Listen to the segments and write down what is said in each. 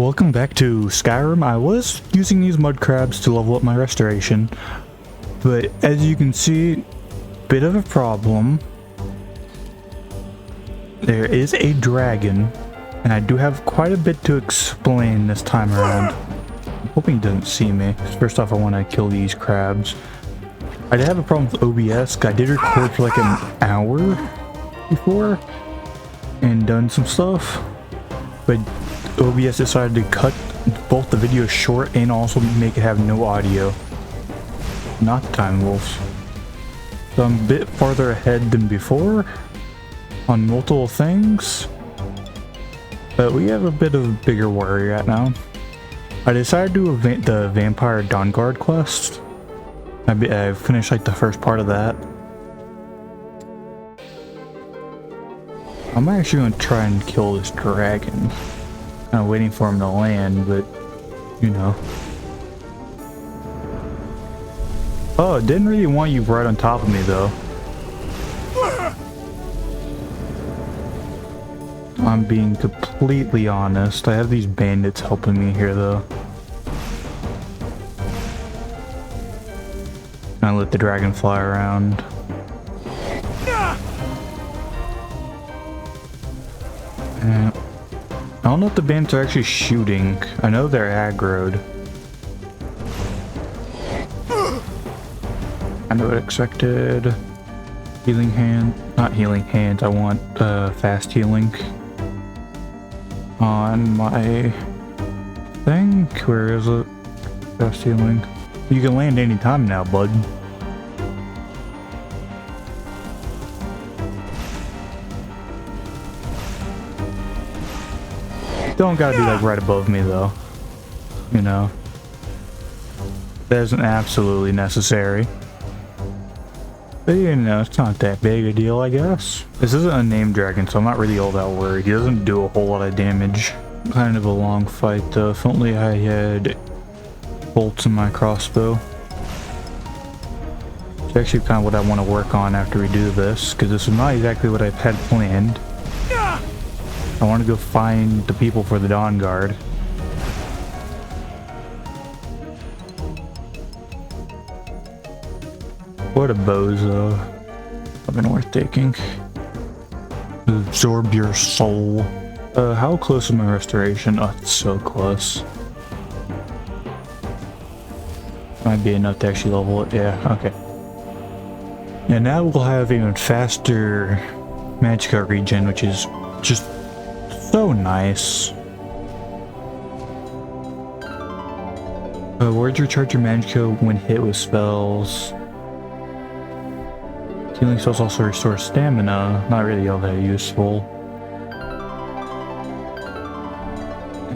Welcome back to Skyrim. I was using these mud crabs to level up my restoration, but as you can see, bit of a problem. There is a dragon, and I do have quite a bit to explain this time around. I'm hoping he doesn't see me. First off, I want to kill these crabs. I did have a problem with OBS. I did record for like an hour before and done some stuff, but OBS decided to cut both the videos short and also make it have no audio. Not Time Wolves. So I'm a bit farther ahead than before on multiple things, but we have a bit of a bigger worry right now. I decided to do the Vampire Dawnguard quest. I finished like the first part of that. I'm actually going to try and kill this dragon. Kind of waiting for him to land, but you know. Oh, it didn't really want you right on top of me though. I'm being completely honest. I have these bandits helping me here though. I let the dragon fly around. And I don't know if the bandits are actually shooting. I know they're aggroed. I know what expected. Healing hand. Not healing hands. I want fast healing. On my thing. Where is it? Fast healing. You can land anytime now, bud. Don't gotta be like right above me though, you know. That isn't absolutely necessary, but you know, it's not that big a deal, I guess. This isn't a named dragon, so I'm not really all that worried. He doesn't do a whole lot of damage. Kind of a long fight though. If only I had bolts in my crossbow. It's actually kind of what I want to work on after we do this, because this is not exactly what I've had planned. I want to go find the people for the Dawn Guard. What a bozo. I've been worth taking. Absorb your soul. How close is my restoration? Oh, it's so close. Might be enough to actually level it. Yeah, okay. And now we'll have even faster magicka regen, which is just so nice. Words recharge your magicka when hit with spells. Healing spells also restore stamina. Not really all that useful.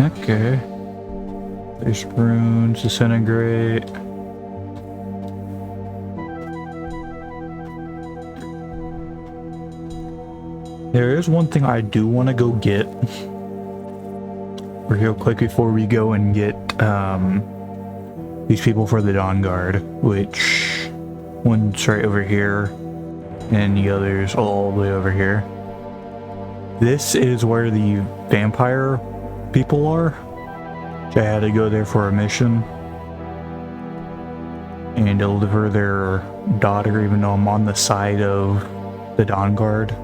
Okay. There's runes, disintegrate. There is one thing I do want to go get real quick before we go and get these people for the Dawn Guard, which one's right over here and the other's all the way over here. This is where the vampire people are. I had to go there for a mission and deliver their daughter, even though I'm on the side of the Dawn Guard.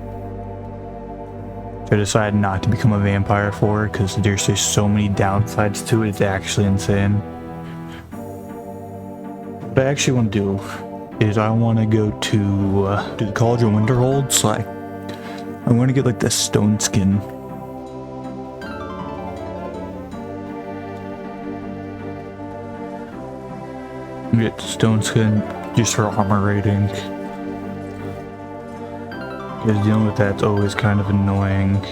I decided not to become a vampire for it because there's just so many downsides to it. It's actually insane. What I actually want to do is I want to go to the College of Winterhold. So I want to get like the stone skin. Get the stone skin just for armor rating. Because dealing with that's always kind of annoying.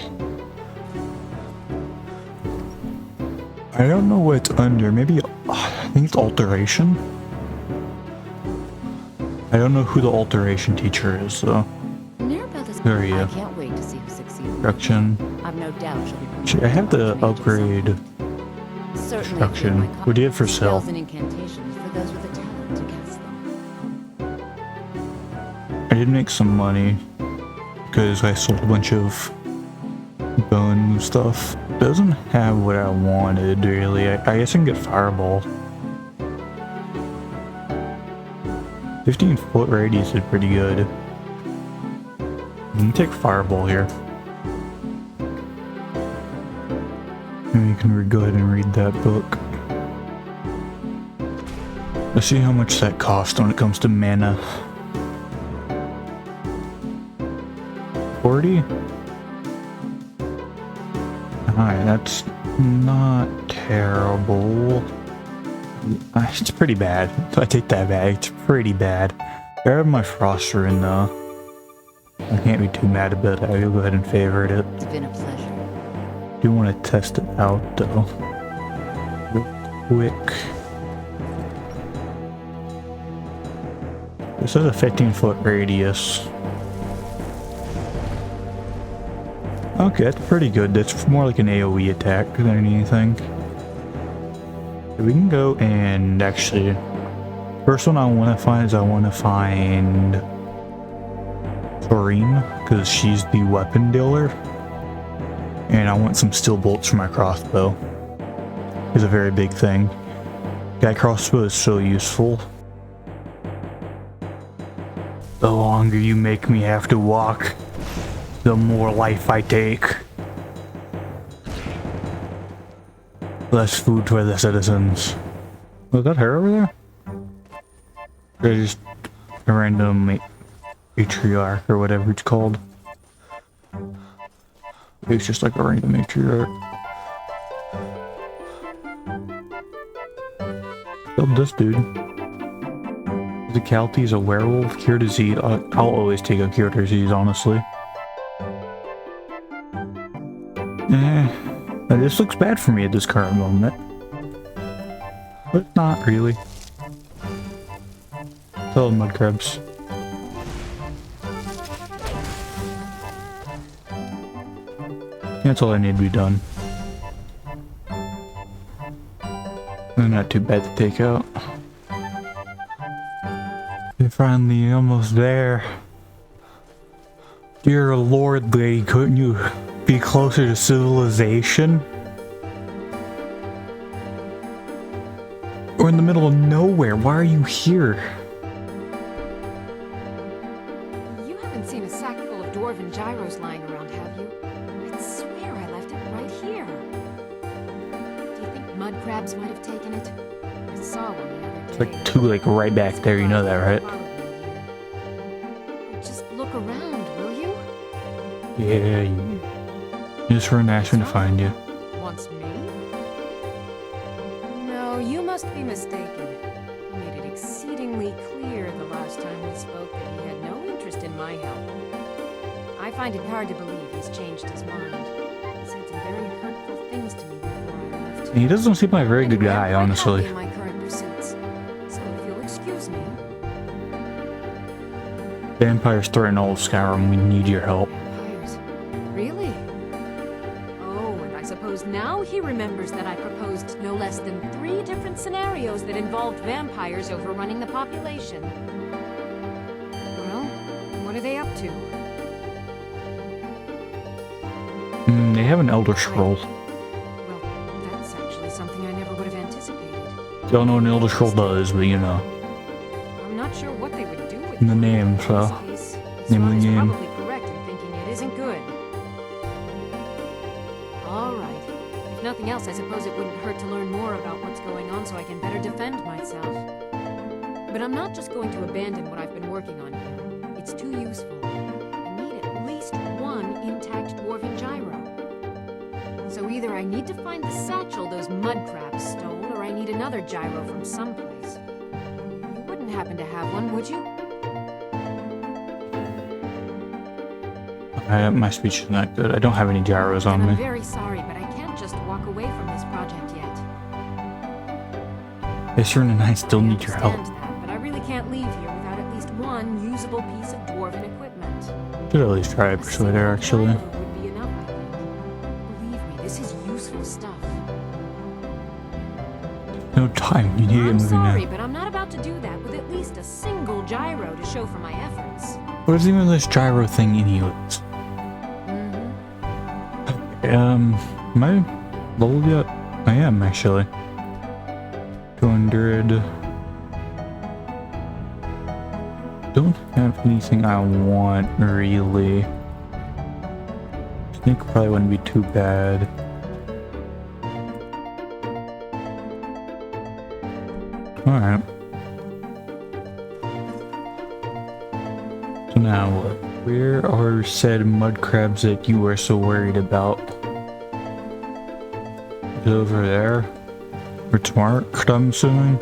I don't know what it's under. Maybe I think it's alteration. I don't know who the alteration teacher is though. There you go. I can't wait to see you succeed. Construction. I've no doubt she'll be. Actually, I have to upgrade construction. We did it for sale. Spells and incantations for those with a talent to cast them. I did make some money because I sold a bunch of gun stuff. Doesn't have what I wanted, really. I guess I can get Fireball. 15-foot radius is pretty good. Let me take Fireball here. And you can go ahead and read that book. Let's see how much that costs when it comes to mana. 40? Alright, that's not terrible. It's pretty bad. I take that back. It's pretty bad. I have my Froster in though. I can't be too mad about it. I'll go ahead and favorite it. It's been a pleasure. Do want to test it out though. Real quick. This is a 15-foot radius. Okay, that's pretty good. That's more like an AoE attack than anything. We can go and actually... First one I want to find is I want to find... Doreen, because she's the weapon dealer. And I want some steel bolts for my crossbow. It's a very big thing. That crossbow is so useful. The longer you make me have to walk, the more life I take. Less food for the citizens. Was that her over there? Or just a random matriarch or whatever it's called? It's just like a random matriarch. Killed this dude. The Calty's a werewolf. Cure disease. I'll always take a cure disease, honestly. This looks bad for me at this current moment. But not really. Kill the mud crabs. That's all I need to be done. They're not too bad to take out. We're finally almost there. Dear Lord, lady, couldn't you be closer to civilization? We're in the middle of nowhere. Why are you here? You haven't seen a sack full of dwarven gyros lying around, have you? I swear I left it right here. Do you think mud crabs might have taken it? I saw one the other day. It's like two, like right back there. You know that, right? Just look around, will you? Yeah. Just for an action to find you. Wants me? No, you must be mistaken. He made it exceedingly clear the last time we spoke that he had no interest in my help. I find it hard to believe he's changed his mind. He said some very hurtful things to me before I left. He doesn't seem like a very good Anyway, guy, I'm quite honestly. happy in my current pursuits. So if you'll excuse me. Vampires threaten all of Skyrim. We need your help. Vampires? Really? Oh, and I suppose now he remembers that I proposed no less than 3 different scenarios that involved vampires overrunning the population. Well, what are they up to? They have an Elder Scroll. Well, that's actually something I never would have anticipated. Don't know what an Elder Scroll does, but you know. I'm not sure what they would do with In the it. name, so. In this case, Name of the Swan is game. probably correct in thinking it isn't good. All right. If nothing else, I suppose it wouldn't hurt to learn more about what's going on so I can better defend myself. But I'm not just going to abandon what I've been working on here. It's too useful. I need at least one intact dwarven gyro. So either I need to find the satchel those mud crabs stole, or I need another gyro from someplace. You wouldn't happen to have one, would you? My speech is not good. I don't have any gyros on And I'm me. very sorry, but I can't just walk away from this project yet. Esther and I still need your help. understand that, but I really can't leave here without at least one usable piece of dwarven equipment. Should at least try to persuade her, actually. A single would be enough, I think. Believe me, this is useful stuff. No time. You need to get I'm moving sorry, now. but I'm not about to do that with at least a single gyro to show for my efforts. What is even this gyro thing anyways? Am I leveled yet? I am actually. 200. Don't have anything I want really. I think probably wouldn't be too bad. Alright. So now what? Where are said mud crabs that you were so worried about? Is it over there? Where it's marked, I'm assuming?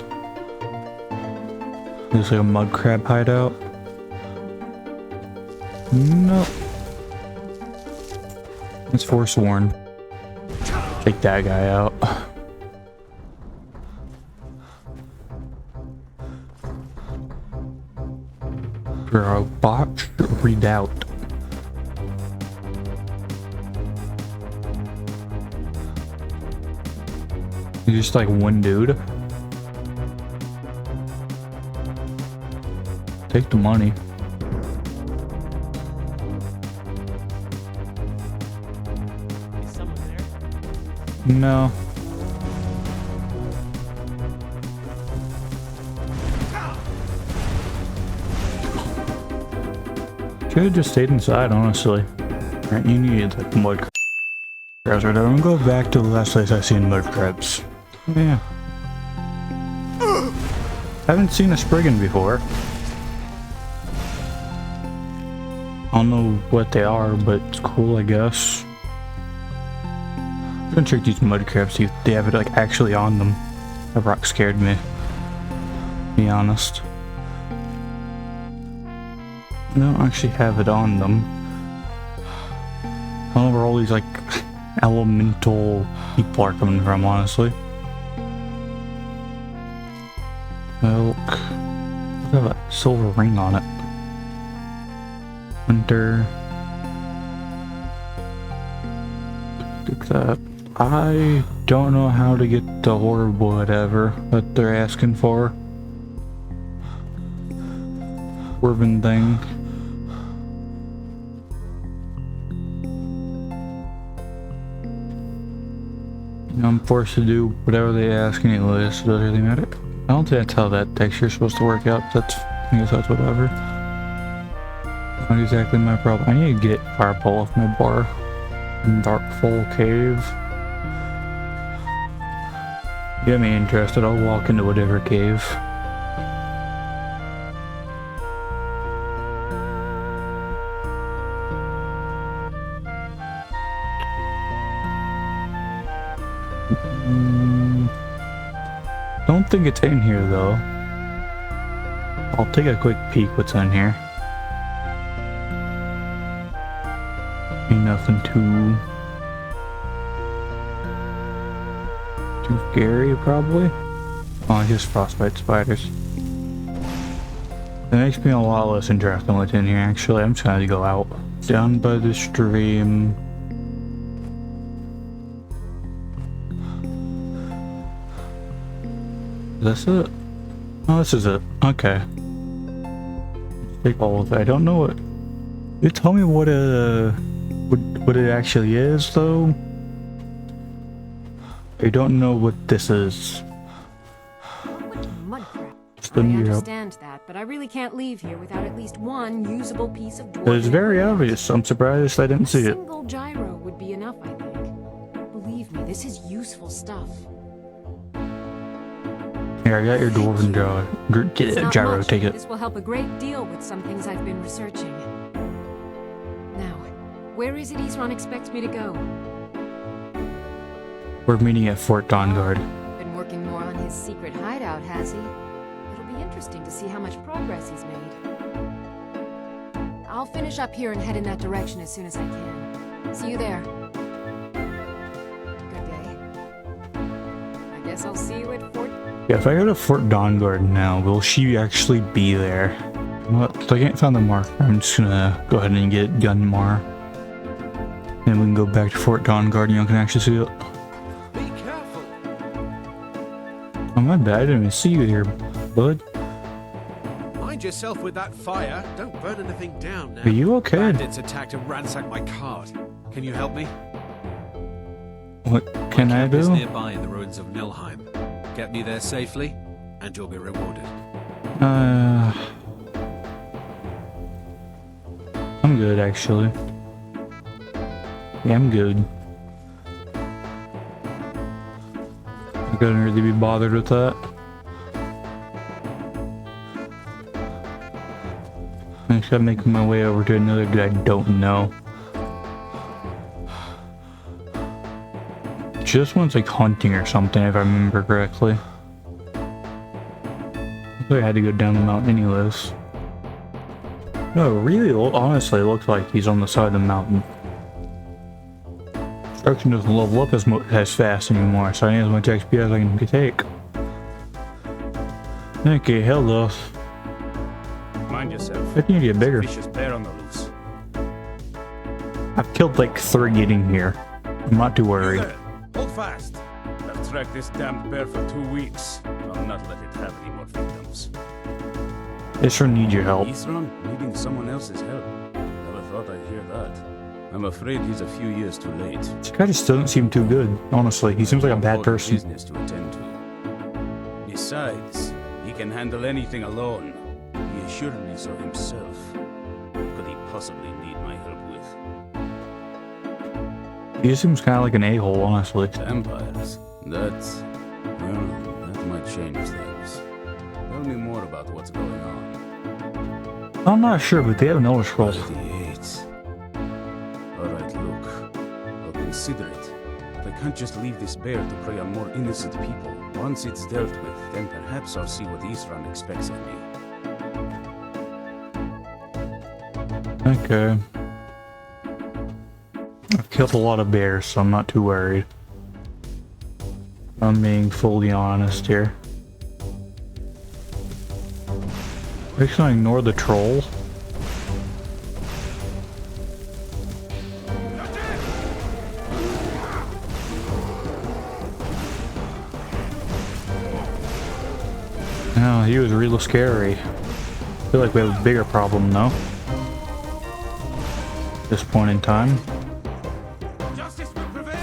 There's like a mud crab hideout? No. It's Forsworn. Take that guy out. Botch redoubt. You're just like one dude. Take the money. Is someone there? No. Should have just stayed inside, honestly. Alright, you needed like mud crabs right there. I'm gonna go back to the last place I seen mud crabs. Yeah. Haven't seen a Spriggan before. I don't know what they are, but it's cool, I guess. I'm gonna check these mud crabs, see if they have it like actually on them. That rock scared me, to be honest. They don't actually have it on them. I don't know where all these like elemental people are coming from, honestly. Milk. Look, have a silver ring on it. Hunter. Take that. I don't know how to get the horrible whatever that they're asking for. Dwarven thing. I'm forced to do whatever they ask anyway, so it doesn't really matter. I don't think that's how that texture's supposed to work out. I guess that's whatever. Not exactly my problem. I need to get fireball off my bar. Darkfall Cave. Get me interested, I'll walk into whatever cave. Don't think it's in here though. I'll take a quick peek what's in here. Ain't nothing too scary probably. Oh, just frostbite spiders. That makes me a lot less interested in what's in here actually. I'm just gonna go out. Down by the stream. Is this it? Oh, this is it. Okay. Take all of it. I don't know what. You tell me what it actually is, though. I don't know what this is. Mud crab. Just I a new- understand that, but I really can't leave here without at least one usable piece of dwarven It's very equipment. obvious. I'm surprised I didn't see A it. single gyro would be enough, I think. Believe me, this is useful stuff. Here, I got your dwarven gyro. It's not Gyro, much, take but it. This will help a great deal with some things I've been researching. Now, where is it Isran expects me to go? We're meeting at Fort Dawnguard. Been working more on his secret hideout, has he? It'll be interesting to see how much progress he's made. I'll finish up here and head in that direction as soon as I can. See you there. Good day. I guess I'll see you at Fort... Yeah, if I go to Fort Dawnguard now, will she actually be there? You know what? I can't find the marker. I'm just gonna go ahead and get Gunmar. And we can go back to Fort Dawnguard and you can actually see it. Be careful. Oh, my bad. I didn't even see you here, bud. Mind yourself with that fire. Don't burn anything down now. Are you okay? Bandits attacked and ransacked my cart. Can you help me? What can I Camp is do? nearby in the ruins of Nilheim. Get me there safely, and you'll be rewarded. I'm good actually. Yeah, I'm good. I couldn't really be bothered with that. I just gotta make my way over to another dude I don't know. Just one's like hunting or something, if I remember correctly. I had to go down the mountain anyways. No, it really, honestly, looks like he's on the side of the mountain. Construction doesn't level up as fast anymore, so I need as much XP as I can take. Okay, hello. Mind yourself. I think you need to get bigger. Vicious bear on the loose. I've killed like 3 getting here. I'm not too You worried. there, hold fast. I've tracked this damned bear for 2 weeks. I'll not let it have any more victims. This sure needs your help. Isran needing someone else's help. Never thought I'd hear that. I'm afraid he's a few years too late. This guy just doesn't seem too good, honestly. He seems like a bad Important person. Business to attend to. Besides, he can handle anything alone. He assuredly so himself. What could he possibly need my help with? He just seems kind of like an a-hole, honestly. Vampires. That might change things. Tell me more about what's going on. I'm not sure, but they have an Elder Scrolls. 38. Alright, look. I'll consider it. But I can't just leave this bear to prey on more innocent people. Once it's dealt with, then perhaps I'll see what Isran expects of me. Okay. I've killed a lot of bears, so I'm not too worried. I'm being fully honest here. I'm just gonna ignore the troll. No, he was real scary. I feel like we have a bigger problem though. At this point in time. Justice will prevail!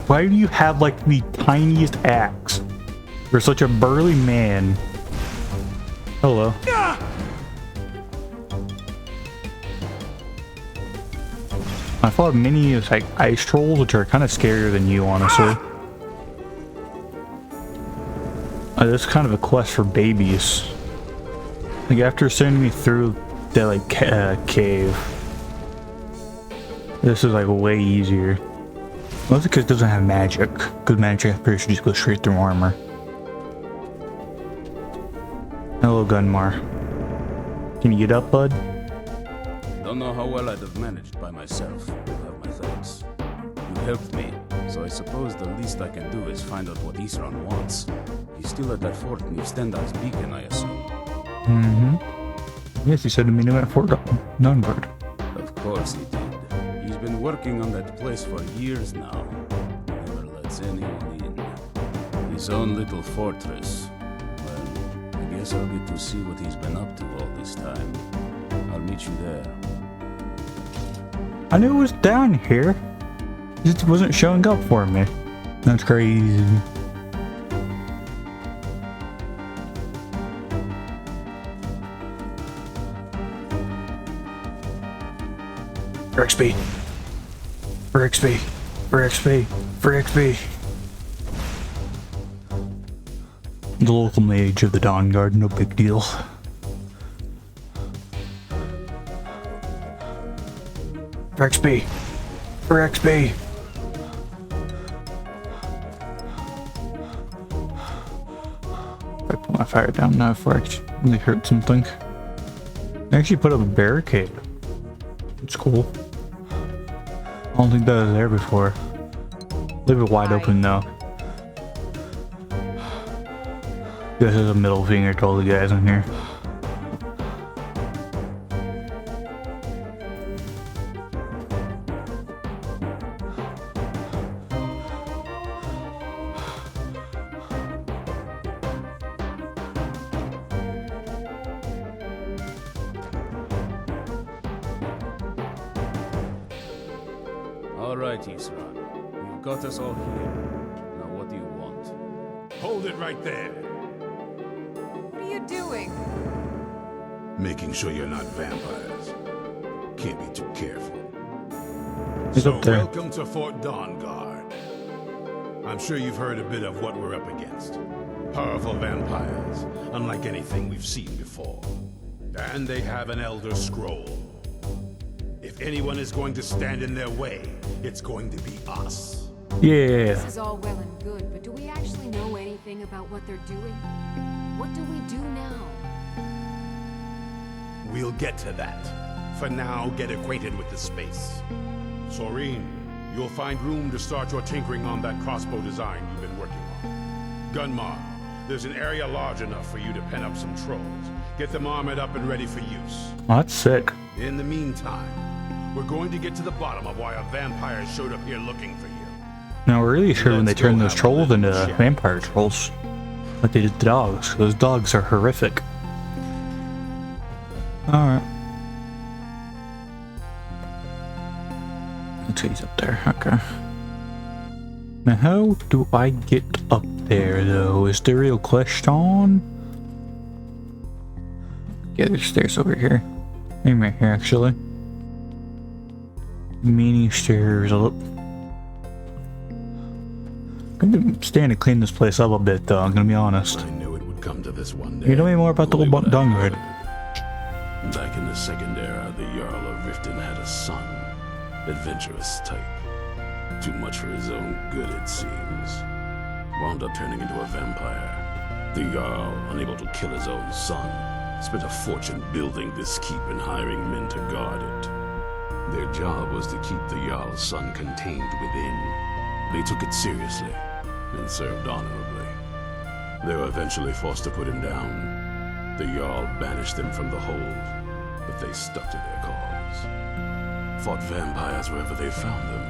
Why do you have like the tiniest axe? You're such a burly man. Hello. I fought many like ice trolls, which are kind of scarier than you, honestly. This is kind of a quest for babies. Like after sending me through that like cave, this is like way easier. Mostly because it doesn't have magic. Because magic, I'm pretty sure, just goes straight through armor. Hello, Gunmar. Can you get up, bud? Don't know how well I'd have managed by myself. You have my thanks. You helped me, so I suppose the least I can do is find out what Isran wants. He's still at that fort near Stendar's beacon, I assume. Mm-hmm. Yes, he said to me to at Fort Dawnguard. Of course he did. He's been working on that place for years now. Never lets anyone in. His own little fortress. Well, I guess I'll get to see what he's been up to all this time. I'll meet you there. I knew it was down here. It just wasn't showing up for me. That's crazy. For XP. For XP. For XP. For XP. The local mage of the Dawnguard, no big deal. For XP. For XP. If I put my fire down now before I actually hurt something. I actually put up a barricade. It's cool. I don't think that was there before. Leave it wide open though. This is a middle finger to all the guys in here. All right, Isra. You've got us all here. Now what do you want? Hold it right there. What are you doing? Making sure you're not vampires. Can't be too careful. He's So up there. welcome to Fort Dawnguard. I'm sure you've heard a bit of what we're up against. Powerful vampires, unlike anything we've seen before. And they have an Elder Scroll. If anyone is going to stand in their way, it's going to be us. Yeah. This is all well and good, but do we actually know anything about what they're doing? What do we do now? We'll get to that. For now, get acquainted with the space. Soreen, you'll find room to start your tinkering on that crossbow design you've been working on. Gunmar, there's an area large enough for you to pen up some trolls. Get them armored up and ready for use. Oh, that's sick. In the meantime, we're going to get to the bottom of why a vampire showed up here looking for you. Now we're really sure when they Let's turn go those have a trolls little into chat. vampire trolls. Like they did the dogs. Those dogs are horrific. Alright. Let's see, he's up there. Okay. Now how do I get up there though? Is the real question? Yeah, there's stairs over here. Maybe right here actually. Mini stairs up. I'm gonna stand and clean this place up a bit though, I'm gonna be honest. I knew it would come to this one day. You know any more about the Only old what I dawnguard? heard. Back in the Second Era, the Jarl of Riften had a son. Adventurous type. Too much for his own good, it seems. Wound up turning into a vampire. The Jarl, unable to kill his own son, spent a fortune building this keep and hiring men to guard it. Their job was to keep the Jarl's son contained within. They took it seriously and served honorably. They were eventually forced to put him down. The Jarl banished them from the hold, but they stuck to their cause. Fought vampires wherever they found them.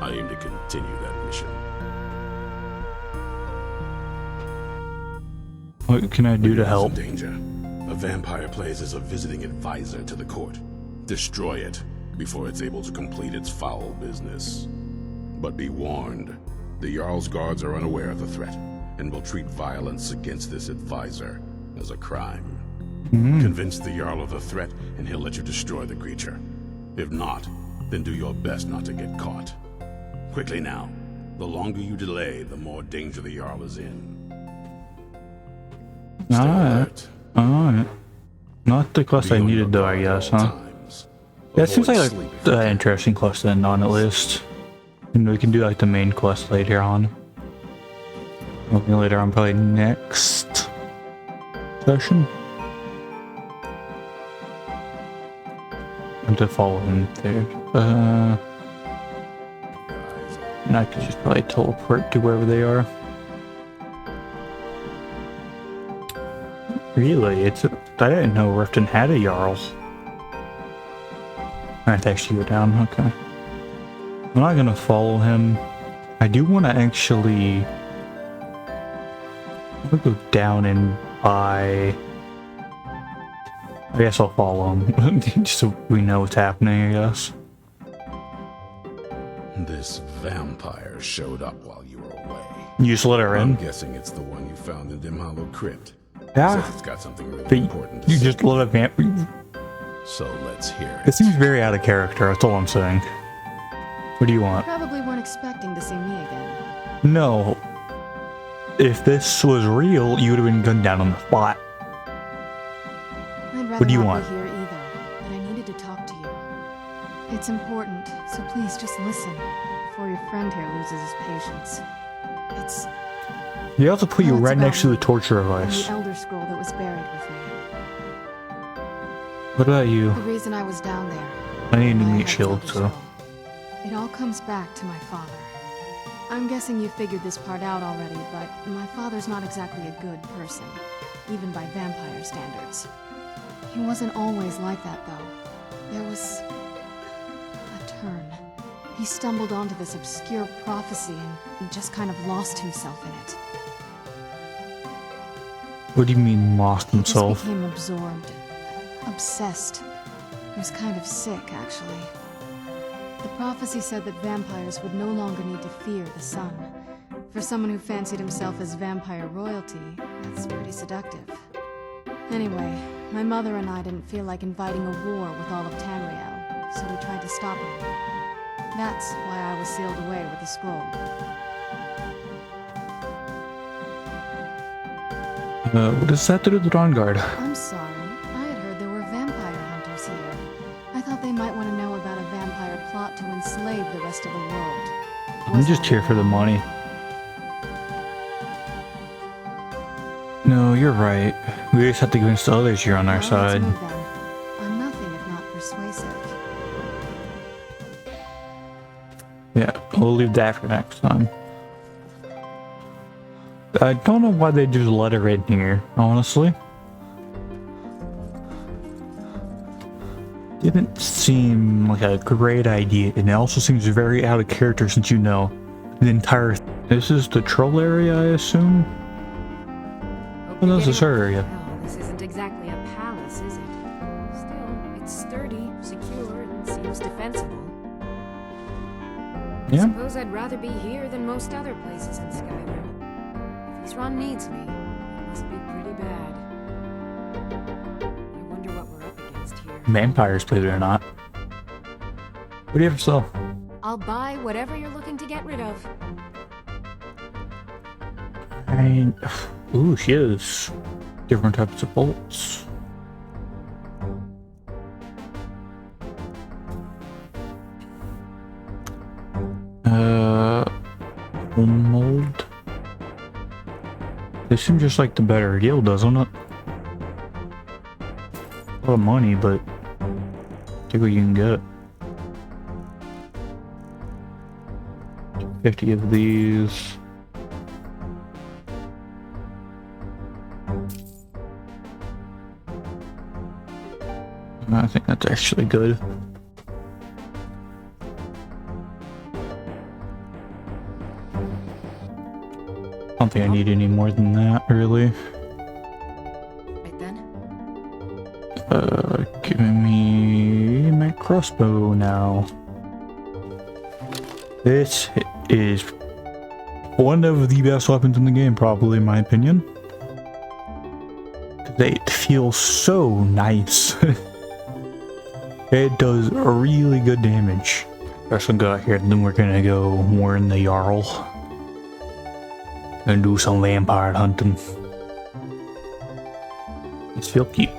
I aim to continue that mission. What can I do to There's help? some danger. A vampire plays as a visiting advisor to the court. Destroy it before it's able to complete its foul business. But be warned, the Jarl's guards are unaware of the threat and will treat violence against this advisor as a crime. Convince the Jarl of the threat and he'll let you destroy the creature. If not, then do your best not to get caught. Quickly now. The longer you delay, the more danger the Jarl is in. Stay alert. Alright. Not the quest Be I on needed your though, I guard at guess, all huh? times. Yeah, it seems Avoid like sleep if you an can. interesting quest to end on at least. And we can do like the main quest later on. Maybe later on, probably next session. And to follow him there. And I could just probably teleport to wherever they are. Really? I didn't know Riften had a Jarl. I have to actually go down, okay. I'm not gonna follow him. I do want to actually... I'll go down and buy... I guess I'll follow him, just so we know what's happening, I guess. This vampire showed up while you were away. You just let her I'm in? guessing it's the one you found in Dim Hollow Crypt. Yeah. Says it's got something really But important to you say. just let a vamp... So let's hear It it. seems very out of character, that's all I'm saying. What do you want? Probably weren't expecting to see me again. No. If this was real, you would have been gunned down on the spot. I'd rather What do you not want? be here either, but I needed to talk to you. It's important, so please just listen before your friend here loses his patience. It's They also put you Well, it's right next to the about torture the device. Elder Scroll that was buried with me. What about you? The reason I was down there. I need to why I meet had the Shield, Elder so... Scroll. It all comes back to my father. I'm guessing you figured this part out already, but my father's not exactly a good person, even by vampire standards. He wasn't always like that, though. There was a turn. He stumbled onto this obscure prophecy and just kind of lost himself in it. What do you mean, lost He just himself? became absorbed, obsessed. He was kind of sick, actually. The prophecy said that vampires would no longer need to fear the sun. For someone who fancied himself as vampire royalty, that's pretty seductive. Anyway, my mother and I didn't feel like inviting a war with all of Tamriel, so we tried to stop it. That's why I was sealed away with the scroll. What does that do to the Dawnguard? I'm sorry. I had heard there were vampire hunters here. I thought they might want to know about a vampire plot to enslave the rest of the world. I'm just here for the money. No, you're right. We just have to convince the others you're on our side. Let's move then. I'm nothing if not persuasive. Yeah, we'll leave that for next time. I don't know why they just let her in here, honestly. Didn't seem like a great idea, and it also seems very out of character since you know the entire... This is the troll area, I assume? What else is her area? Well, this isn't exactly a palace, is it? Still, it's sturdy, secure, and seems defensible. I Yeah? suppose I'd rather be here than most other places in Skyrim. If Isran needs me, it must be pretty bad. I wonder what we're up against here. Vampires, believe it or not. What do you have to sell? I'll buy whatever you're looking to get rid of. Ooh, she has different types of bolts. Mold. This seems just like the better deal, doesn't it? A lot of money, but take what you can get. 50 of these. I think that's actually good. I don't think I need any more than that, really. Right then? Giving me my crossbow now. This is one of the best weapons in the game, probably, in my opinion. They feel so nice. It does really good damage. Let's go out here, and then we're gonna go more in the Jarl. And do some vampire hunting. It's feel cute.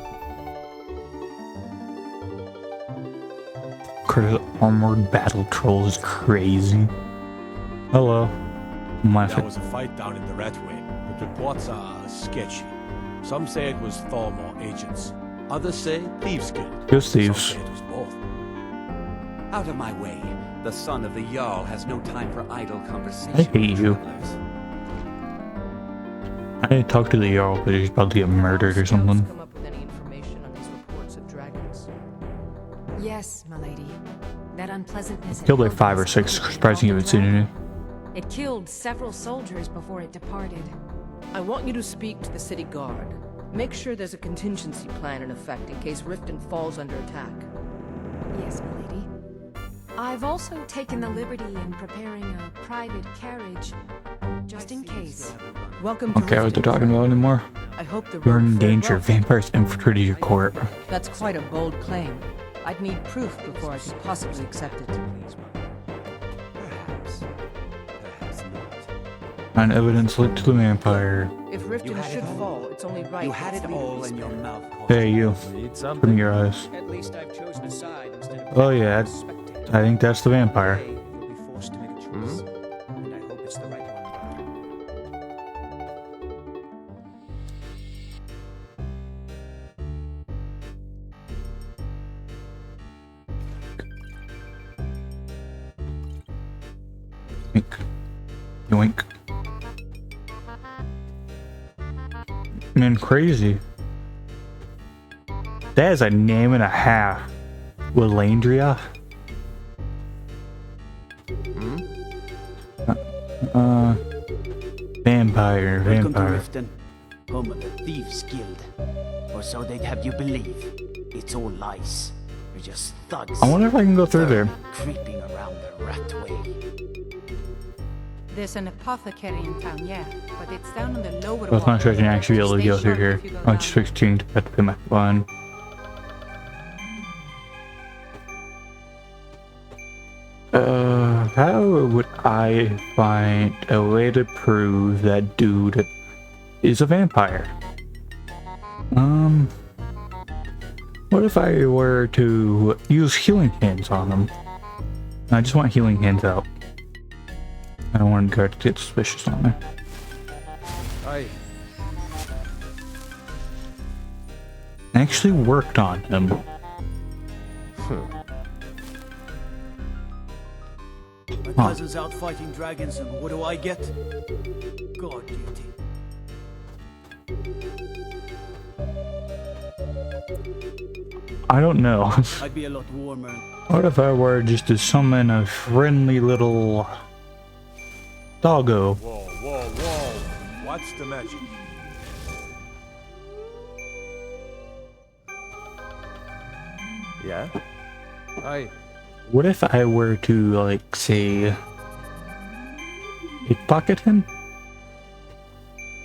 Cause armored battle troll is crazy. Hello. My There was a fight down in the Red Wing, but reports are sketchy. Some say it was Thormor agents. Others say Thieves Guild. Just Some thieves. say it was both. Out of my way. The son of the Jarl has no time for idle conversation. I hate you. I need to talk to the Jarl, but he's about to get murdered or something. Come up with any information on these reports of dragons? Yes, milady. That unpleasantness... Killed like 5 or 6, surprising you haven't seen any. It killed several soldiers before it departed. I want you to speak to the city guard. Make sure there's a contingency plan in effect in case Riften falls under attack. Yes, milady. I've also taken the liberty in preparing a private carriage, just in case. Welcome I to don't care what they're Riften. talking about anymore. I hope the You're road in fared danger. well. Vampires infiltrated your court. That's quite a bold claim. I'd need proof before I could possibly accept it. Perhaps. Perhaps not. Find evidence linked to the vampire. If Riften had it should all. fall, it's only right. You had it for me to all be in your spared. mouth. Hey, you. Need Put something? in your eyes. At least I've chosen a side instead of Oh, yeah. being a spectator. I think that's the vampire. Today, you'll be forced to make a choice, and I hope it's the right one. Yoink. Yoink. Man, crazy. That is a name and a half. Willandria? Vampire, Welcome to vampire. Riften, home of the Thieves Guild. Or so they'd have you believe. It's all lies. We're just thugs. I wonder if I can go through there. Creeping around the rat way. There's an apothecary in town, yeah, but it's down on the lower I was not expecting to actually be able to Stay go through sharp here. if you go I'm down. just expecting to have to pay my fine. How would I find a way to prove that dude is a vampire? What if I were to use healing hands on him? I just want healing hands out. I don't want guard to get suspicious on me. Aye. I actually worked on him. My cousin's out fighting dragons, and what do I get? Guard duty. I don't know. I'd be a lot warmer. What if I were just to summon a friendly little doggo? Whoa, whoa, whoa. What's the magic? Yeah? Aye. What if I were to, like, say, pickpocket him?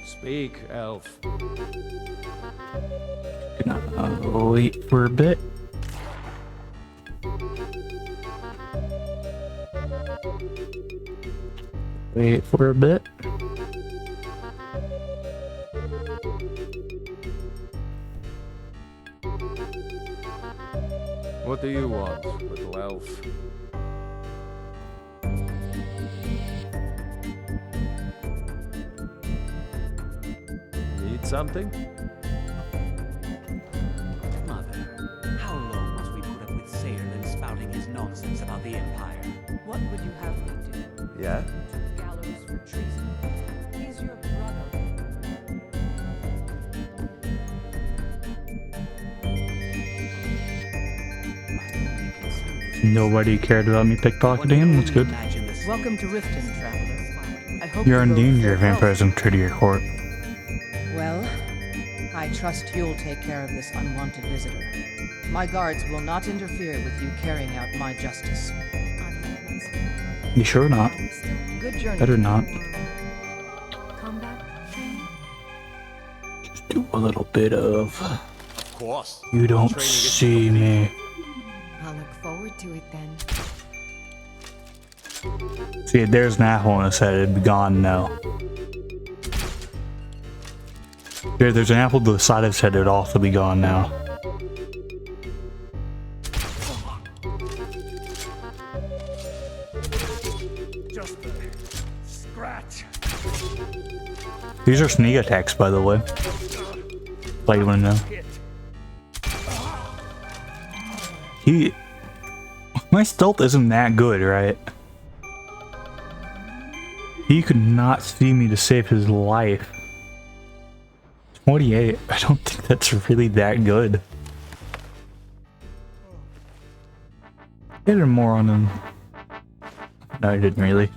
Speak, elf. Wait for a bit. Wait for a bit. What do you want, little elf? Need something? Mother, how long must we put up with Sailorman spouting his nonsense about the Empire? What would you have me do? Yeah? Gallows for treason. He's your brother. Nobody cared about me pickpocketing him. That's good. Welcome to Riften, traveler. I hope You're in you both danger fare if well. vampires enter your court. Well, I trust you'll take care of this unwanted visitor. My guards will not interfere with you carrying out my justice. You sure not? Good journey. Better not. Combat training? Just do a little bit of. Of course. You don't Training gets see me. I'll look forward to it then. See, there's an apple on his head. It'd be gone now. There's an apple to the side of his head. It'd also be gone now. Just a scratch. These are sneak attacks, by the way. Like you want to know. My stealth isn't that good, right? He could not see me to save his life. 28. I don't think that's really that good. Hit him more on him. No, I didn't really.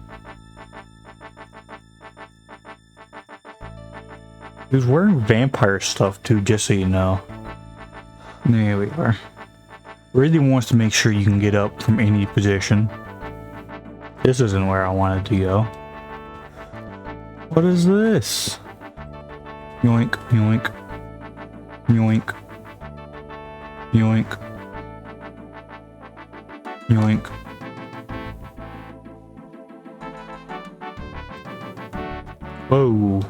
He was wearing vampire stuff too, just so you know. There we are. Really wants to make sure you can get up from any position. This isn't where I wanted to go. What is this? Yoink, yoink, yoink, yoink, yoink. Whoa.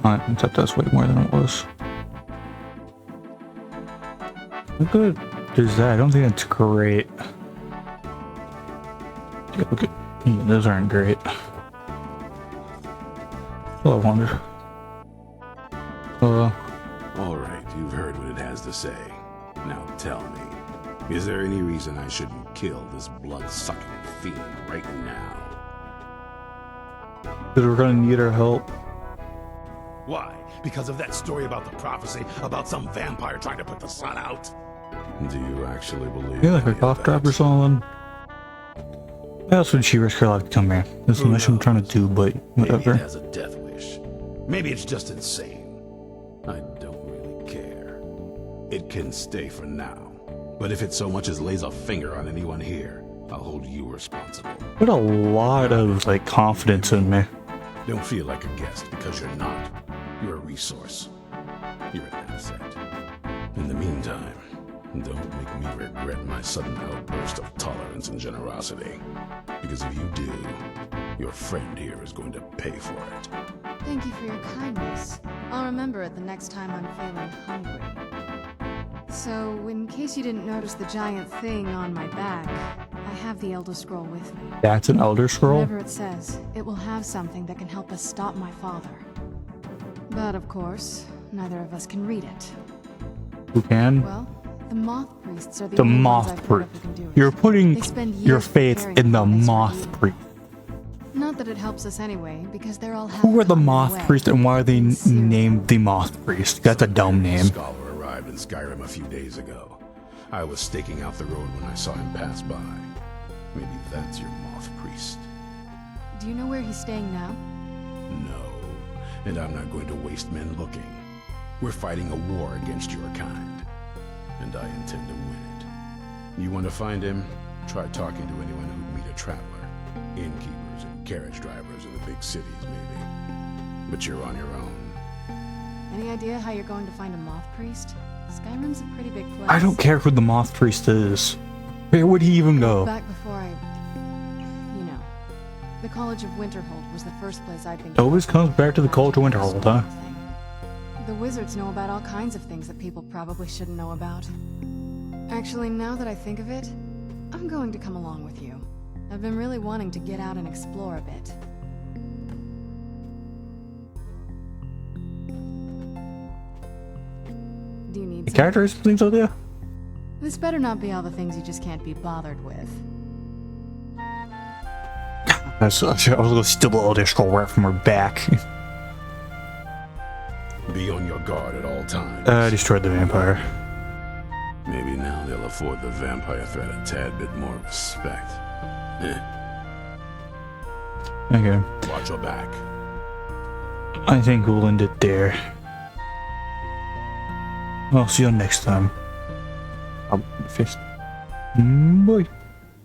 I thought that's way more than it was. How good is that? I don't think that's great. Yeah, look at those aren't great. Oh, I wonder. All right, you've heard what it has to say. Now tell me, is there any reason I shouldn't kill this blood-sucking fiend right now? Because we're gonna need our help. Why? Because of that story about the prophecy about some vampire trying to put the sun out? Do you actually believe? Yeah, like a any of cough that? drop or something. Why else would she risk her life to come here? This is the mission I'm trying to do, but Maybe whatever. it has a death wish. Maybe it's just insane. I don't really care. It can stay for now. But if it so much as lays a finger on anyone here, I'll hold you responsible. Put a lot of, like, confidence in me. Don't feel like a guest, because you're not. You're a resource. You're an asset. In the meantime, don't make me regret my sudden outburst of tolerance and generosity. Because if you do, your friend here is going to pay for it. Thank you for your kindness. I'll remember it the next time I'm feeling hungry. So, in case you didn't notice the giant thing on my back, I have the Elder Scroll with me. That's an Elder Scroll? Whatever it says, it will have something that can help us stop my father. But of course, neither of us can read it. Who can? Well, the Moth Priests are the The only ones Moth I've heard of Priest. who can do it. You're putting They spend your years faith preparing in the for this Moth ordeal. Priest. Not that it helps us anyway, because they're all Who are the Moth Priest? Priest and why are they named the Moth Priest? That's a dumb name. Scholar arrived in Skyrim a few days ago. I was staking out the road when I saw him pass by. Maybe that's your Moth Priest. Do you know where he's staying now? No, and I'm not going to waste men looking. We're fighting a war against your kind, and I intend to win it. You want to find him? Try talking to anyone who'd meet a traveler. Innkeepers and carriage drivers in the big cities, maybe. But you're on your own. Any idea how you're going to find a Moth Priest? Skyrim's a pretty big place. I don't care who the Moth Priest is. Where would he even go? Back before you know, the College of Winterhold was the first place I'd been. It always comes back to the College of Winterhold, huh? The wizards know about all kinds of things that people probably shouldn't know about. Actually, now that I think of it, I'm going to come along with you. I've been really wanting to get out and explore a bit. Do you need The characters, things like that? This better not be all the things you just can't be bothered with. I was gonna steal the Elder Scroll right from her back. Be on your guard at all times. Destroyed the vampire. Maybe now they'll afford the vampire threat a tad bit more respect. Okay. Watch your back. I think we'll end it there. I'll see you next time. Fist. Bye.